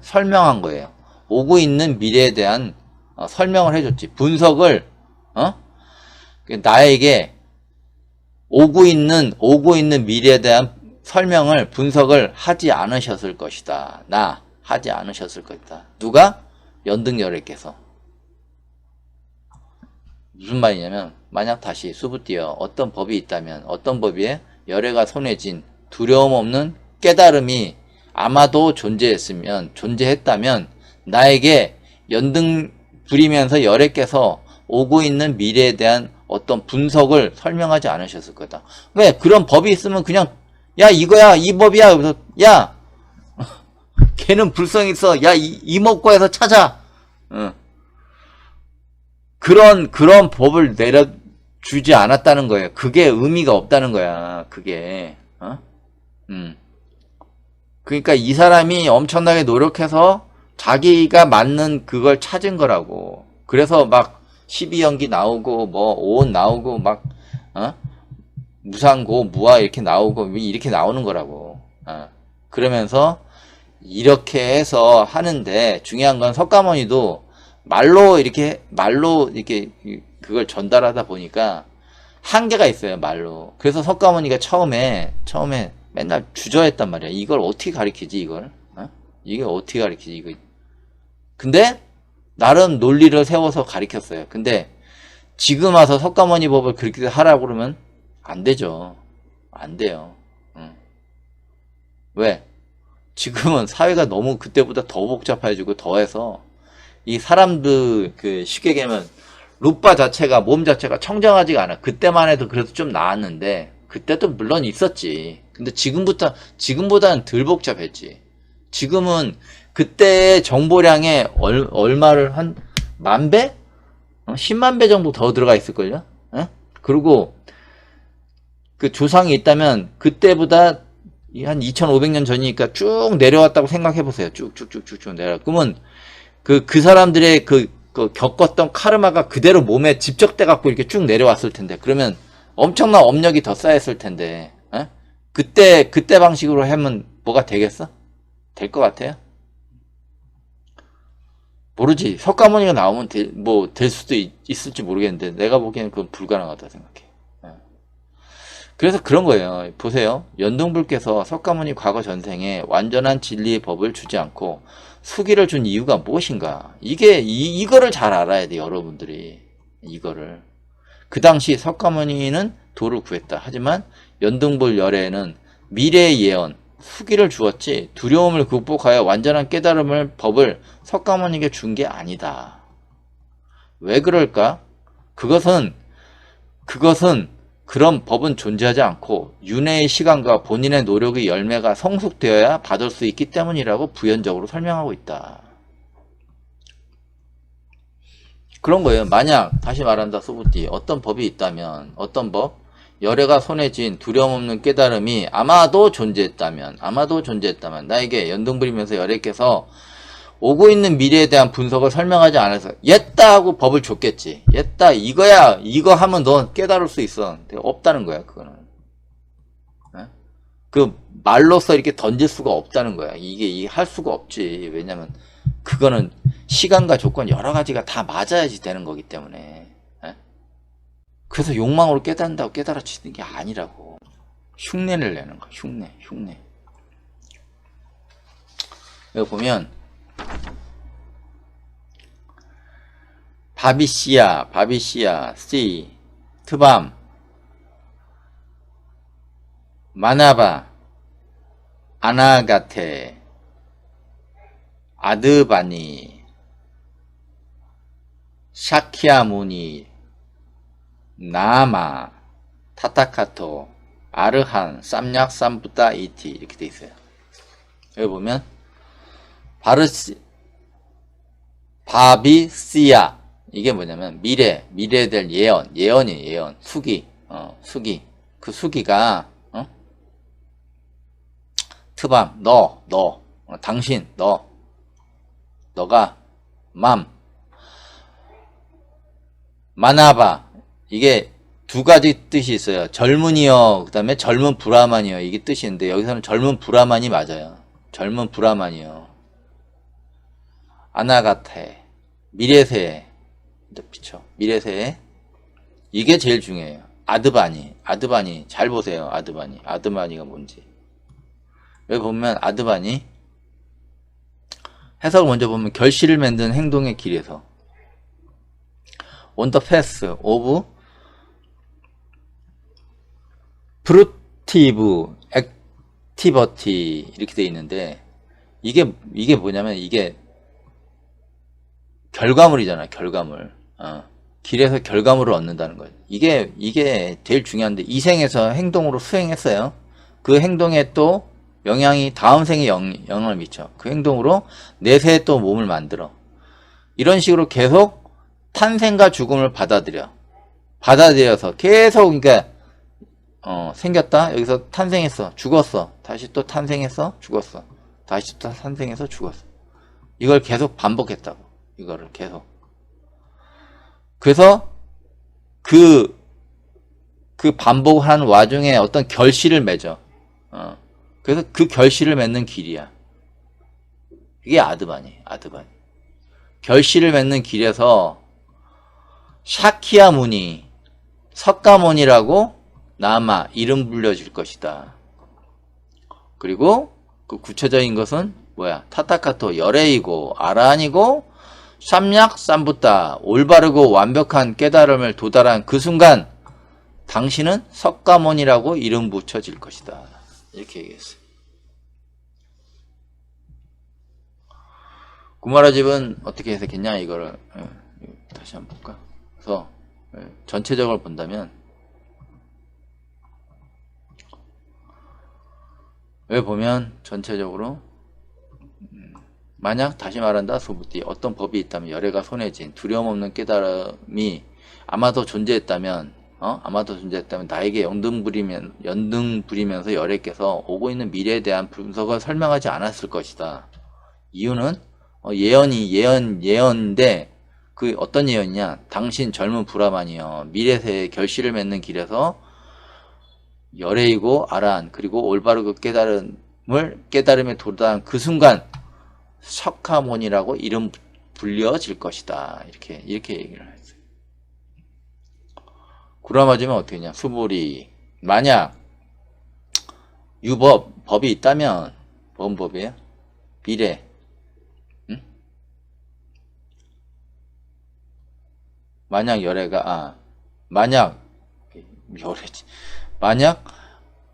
설명한 거예요. 오고 있는 미래에 대한 설명을 해줬지. 분석을 나에게 오고 있는 미래에 대한 설명을 분석을 하지 않으셨을 것이다. 하지 않으셨을 것이다. 누가? 연등열애께서. 무슨 말이냐면 만약 다시 수부띠어 어떤 법이 있다면 어떤 법이에 열애가 손에 쥔 두려움 없는 깨달음이 아마도 존재했다면 나에게 연등 부리면서 열애 깨서 오고 있는 미래에 대한 어떤 분석을 설명하지 않으셨을 거다. 왜? 그런 법이 있으면 그냥 야 이거야 이 법이야. 그래서 야 걔는 불성 있어. 야 이목구에서 찾아. 그런 법을 내려주지 않았다는 거예요. 그게 의미가 없다는 거야. 그게 그러니까 이 사람이 엄청나게 노력해서 자기가 맞는 그걸 찾은 거라고. 그래서 막 12연기 나오고 뭐 오온 나오고 막 무상고 무아 이렇게 나오고 이렇게 나오는 거라고. 그러면서 이렇게 해서 하는데 중요한 건 석가모니도 말로 이렇게 그걸 전달하다 보니까 한계가 있어요. 말로. 그래서 석가모니가 처음에 맨날 주저했단 말이야. 이걸 어떻게 가르치지 이걸? 이게 어떻게 가르치지 이거? 근데 나름 논리를 세워서 가르쳤어요. 근데 지금 와서 석가모니 법을 그렇게 하라고 그러면 안 되죠. 안 돼요. 왜? 지금은 사회가 너무 그때보다 더 복잡해지고 더해서 이 사람들 쉽게 얘기하면 루파 자체가 몸 자체가 청정하지가 않아. 그때만 해도 그래도 좀 나았는데 그때도 물론 있었지. 근데 지금보다는 덜 복잡했지. 지금은 그때의 정보량에 얼마를 한 10,000배? 10만 배 정도 더 들어가 있을걸요? 그리고 그 조상이 있다면 그때보다 한 2500년 전이니까 쭉 내려왔다고 생각해보세요. 쭉쭉쭉쭉 내려. 그러면 그 사람들의 그 겪었던 카르마가 그대로 몸에 집적돼 갖고 이렇게 쭉 내려왔을 텐데, 그러면 엄청난 업력이 더 쌓였을 텐데, 그때 방식으로 하면 뭐가 되겠어? 될 것 같아요? 모르지. 석가모니가 나오면 될 수도 있을지 모르겠는데, 내가 보기에는 그건 불가능하다 생각해. 그래서 그런 거예요. 보세요. 연등불께서 석가모니 과거 전생에 완전한 진리의 법을 주지 않고 수기를 준 이유가 무엇인가? 이거를 잘 알아야 돼, 여러분들이. 이거를. 그 당시 석가모니는 도를 구했다. 하지만 연등불 열애는 미래의 예언, 수기를 주었지 두려움을 극복하여 완전한 법을 석가모니에게 준 게 아니다. 왜 그럴까? 그것은 그런 법은 존재하지 않고 윤회의 시간과 본인의 노력의 열매가 성숙되어야 받을 수 있기 때문이라고 부연적으로 설명하고 있다. 그런 거예요. 만약 다시 말한다 소부띠, 어떤 법이 있다면, 어떤 법? 열애가 손에 쥔 두려움 없는 깨달음이 아마도 존재했다면 나에게 연등부리면서 열애께서 오고 있는 미래에 대한 분석을 설명하지 않아서 옛다 하고 법을 줬겠지. 옛다 이거야. 이거 하면 넌 깨달을 수 있어. 없다는 거야. 그거는. 그 말로써 이렇게 던질 수가 없다는 거야. 이게 할 수가 없지. 왜냐면 그거는 시간과 조건 여러 가지가 다 맞아야지 되는 거기 때문에. 그래서 욕망으로 깨닫는다고 깨달아지는 게 아니라고. 흉내를 내는 거야. 흉내. 여기 보면 바비시아, 씨, 트밤, 마나바, 아나가테, 아드바니, 샤키야무니, 나마, 타타카토, 아르한, 쌈약, 쌈부다, 이티 이렇게 돼 있어요. 여기 보면 바비시아, 이게 뭐냐면 미래에 될 예언이에요. 예언. 수기. 그 수기가 트밤, 당신, 너가 마나바, 이게 두 가지 뜻이 있어요. 젊은이여, 그 다음에 젊은 브라만이여, 이게 뜻이 있는데 여기서는 젊은 브라만이 맞아요. 젊은 브라만이여. 아나가테, 미래세에, 미래세에, 이게 제일 중요해요. 아드바니, 잘 보세요. 아드바니가 뭔지. 여기 보면 아드바니, 해석을 먼저 보면 결실을 맺는 행동의 길에서, on the path of 액티브, 액티버티 이렇게 돼 있는데 이게 뭐냐면 이게 결과물이잖아, 결과물. 길에서 결과물을 얻는다는 거예요. 이게 제일 중요한데, 이 생에서 행동으로 수행했어요. 그 행동에 또 영향이 다음 생에 영향을 미쳐. 그 행동으로 내세에 또 몸을 만들어. 이런 식으로 계속 탄생과 죽음을 받아들여서 계속, 그러니까 생겼다, 여기서 탄생했어, 죽었어, 다시 또 탄생했어, 죽었어, 다시 또 탄생해서 죽었어. 이걸 계속 반복했다고. 이거를 계속. 그래서 그 반복하는 와중에 어떤 결실을 맺어. 그래서 그 결실을 맺는 길이야. 이게 아드바니. 결실을 맺는 길에서 샤키야무니, 석가모니라고 남아 이름 불려질 것이다. 그리고 그 구체적인 것은 뭐야? 타타카토 열애이고 아라한이고 삼약 삼부타 올바르고 완벽한 깨달음을 도달한 그 순간 당신은 석가모니라고 이름 붙여질 것이다. 이렇게 얘기했어요. 구마라집은 어떻게 해석했냐, 이거를 다시 한번 볼까? 그래서 전체적으로 본다면, 왜 보면 전체적으로 만약 다시 말한다 소부티, 어떤 법이 있다면 열애가 손해진 두려움 없는 깨달음이 아마도 존재했다면 나에게 연등 부리면서 열애께서 오고 있는 미래에 대한 분석을 설명하지 않았을 것이다. 이유는 예언인데 그 어떤 예언이냐? 당신 젊은 불화만이여 미래세의 결실을 맺는 길에서 열애이고 아란 그리고 올바르고 깨달음에 도달한 그 순간 석가모니라고 이름 불려질 것이다. 이렇게 얘기를 했어요. 구라맞으면 어떻게 했냐? 수보리, 만약 법이 있다면 뭔 법이에요? 미래. 만약 만약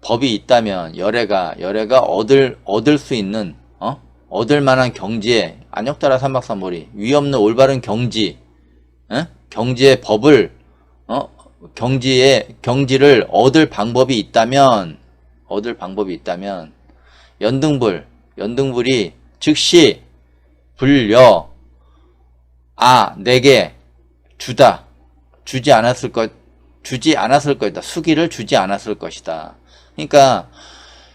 법이 있다면 열애가 얻을 수 있는 얻을 만한 경지에 안역따라 삼박삼보리 위없는 올바른 경지의 법을 경지를 얻을 방법이 있다면 연등불이 즉시 불려 내게 주지 않았을 것이다. 수기를 주지 않았을 것이다. 그러니까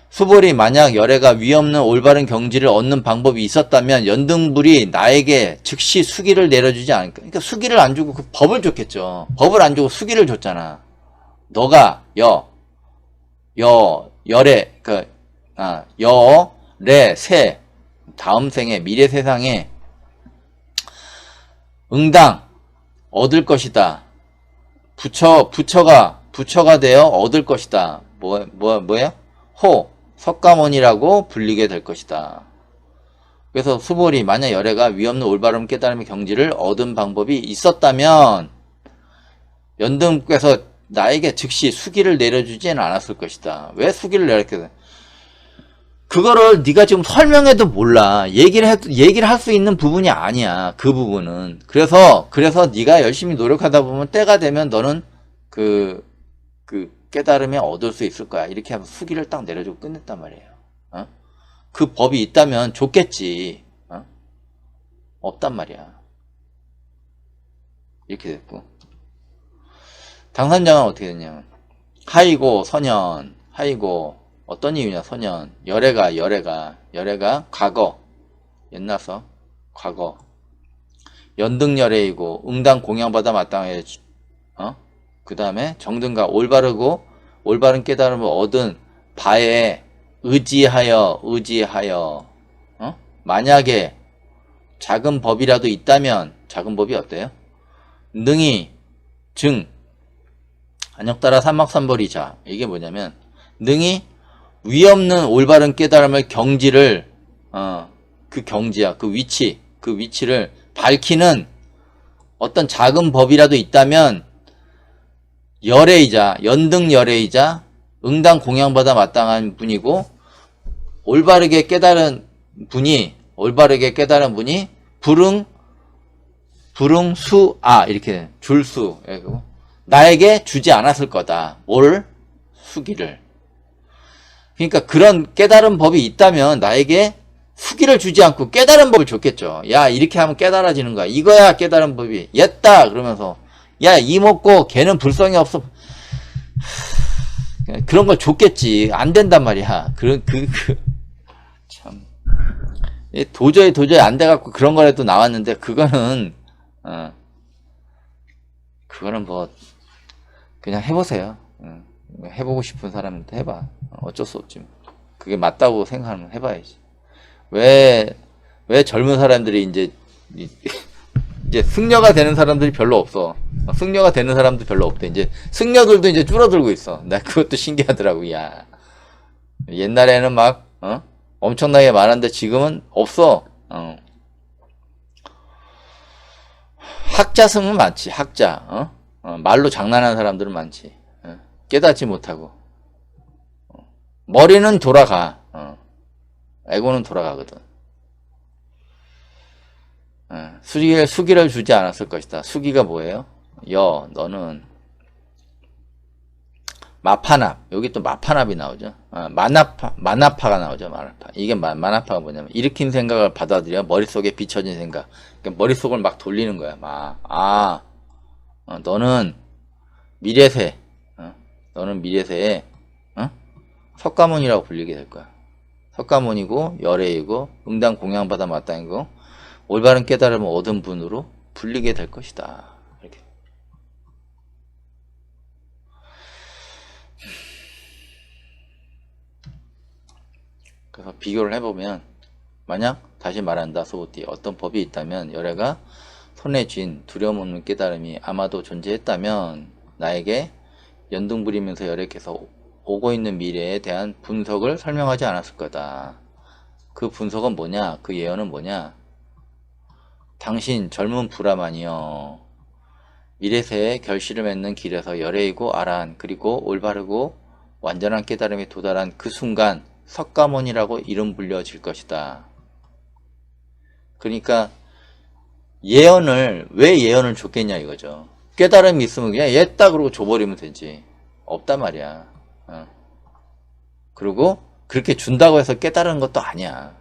수볼이 만약 열애가 위없는 올바른 경지를 얻는 방법이 있었다면 연등불이 나에게 즉시 수기를 내려주지 않을까. 그러니까 수기를 안 주고 그 법을 줬겠죠. 법을 안 주고 수기를 줬잖아. 너가 열애 다음 생에 미래 세상에 응당 얻을 것이다. 부처가 되어 얻을 것이다. 뭐야? 석가모니라고 불리게 될 것이다. 그래서 수볼이 만약 열애가 위없는 올바름 깨달음의 경지를 얻은 방법이 있었다면 연등께서 나에게 즉시 수기를 내려주지는 않았을 것이다. 왜 수기를 내렸겠어? 그거를 네가 지금 설명해도 몰라. 얘기를 할 수 있는 부분이 아니야. 그 부분은. 그래서 네가 열심히 노력하다 보면 때가 되면 너는 그 깨달음에 얻을 수 있을 거야. 이렇게 하면 수기를 딱 내려주고 끝냈단 말이에요. 그 법이 있다면 좋겠지. 없단 말이야. 이렇게 됐고. 당선장은 어떻게 됐냐면 하이고 선현 어떤 이유냐? 선현 열애가 과거 옛날서 과거 연등열애이고 응당 공양받아 마땅해 그 다음에 정등과 올바른 깨달음을 얻은 바에 의지하여 만약에 작은 법이라도 있다면 작은 법이 어때요? 능히 안역따라 삼막삼벌이자 이게 뭐냐면 능히 위없는 올바른 깨달음의 경지를 그 경지야 그 위치를 밝히는 어떤 작은 법이라도 있다면 연등열애이자 응당 공양받아 마땅한 분이고 올바르게 깨달은 분이 불응수아 이렇게 줄수 나에게 주지 않았을 거다. 뭘? 수기를. 그러니까 그런 깨달은 법이 있다면 나에게 수기를 주지 않고 깨달은 법을 줬겠죠. 야 이렇게 하면 깨달아지는 거야. 이거야 깨달은 법이. 옛다 그러면서 야 이먹고 걔는 불성이 없어. 그런 걸 줬겠지. 안 된단 말이야. 참 도저히 안 돼갖고 그런 거라도 나왔는데 그거는 뭐 그냥 해보세요. 해보고 싶은 사람한테 해봐. 어쩔 수 없지. 그게 맞다고 생각하면 해봐야지. 왜 젊은 사람들이 이제 승려가 되는 사람들이 별로 없어. 승려가 되는 사람도 별로 없대. 이제 승려들도 이제 줄어들고 있어. 나 그것도 신기하더라고. 야, 옛날에는 막 엄청나게 많았는데 지금은 없어. 학자승은 많지. 학자. 말로 장난하는 사람들은 많지. 깨닫지 못하고. 머리는 돌아가. 에고는 돌아가거든. 수기를 주지 않았을 것이다. 수기가 뭐예요? 너는 마파납. 여기 또 마파납이 나오죠. 마나파가 나오죠. 마나파. 이게 마나파가 뭐냐면 일으킨 생각을 받아들여 머릿속에 비춰진 생각. 그러니까 머릿속을 막 돌리는 거야. 너는 미래세. 너는 미래세에 석가모니라고 불리게 될 거야. 석가모니고 열애이고 응당 공양받아 마땅이고 올바른 깨달음을 얻은 분으로 불리게 될 것이다. 이렇게. 그래서 비교를 해보면 만약 다시 말한다 소호띠 어떤 법이 있다면 열애가 손에 쥔 두려움 없는 깨달음이 아마도 존재했다면 나에게 연등 부리면서 열애께서 오고 있는 미래에 대한 분석을 설명하지 않았을 거다. 그 분석은 뭐냐? 그 예언은 뭐냐? 당신 젊은 불화만이여 미래세에 결실을 맺는 길에서 열애이고 아란 그리고 올바르고 완전한 깨달음에 도달한 그 순간 석가모니라고 이름 불려질 것이다. 그러니까 왜 예언을 줬겠냐 이거죠. 깨달음이 있으면 그냥 옛다 그러고 줘버리면 되지. 없단 말이야. 그리고 그렇게 준다고 해서 깨달은 것도 아니야.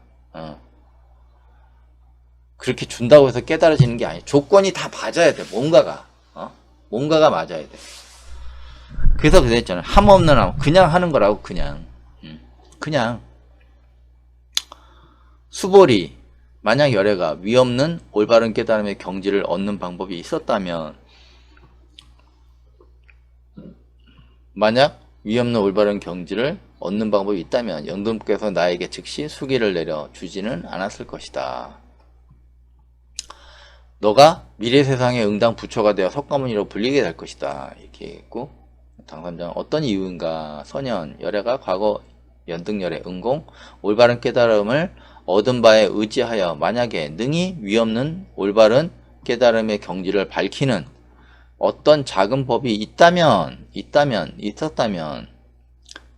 그렇게 준다고 해서 깨달아지는 게 아니야. 조건이 다 맞아야 돼. 뭔가가 맞아야 돼. 그래서 그랬잖아. 함 없는 함. 그냥 하는 거라고 그냥. 그냥 수보리 만약 열애가 위 없는 올바른 깨달음의 경지를 얻는 방법이 있었다면 만약 위 없는 올바른 경지를 얻는 방법이 있다면 연금께서 나에게 즉시 수기를 내려 주지는 않았을 것이다. 너가 미래 세상의 응당 부처가 되어 석가모니로 불리게 될 것이다. 이렇게 했고 당삼장은 어떤 이유인가 선현 열애가 과거 연등열애 응공 올바른 깨달음을 얻은 바에 의지하여 만약에 능히 위 없는 올바른 깨달음의 경지를 밝히는 어떤 작은 법이 있었다면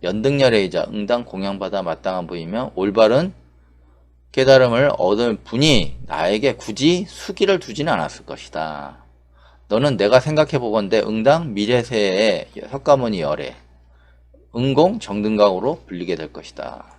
연등열애이자 응당 공양받아 마땅한 분이며 올바른 깨달음을 얻은 분이 나에게 굳이 수기를 두지는 않았을 것이다. 너는 내가 생각해보건대 응당 미래세의 석가모니 열애 응공 정등강으로 불리게 될 것이다.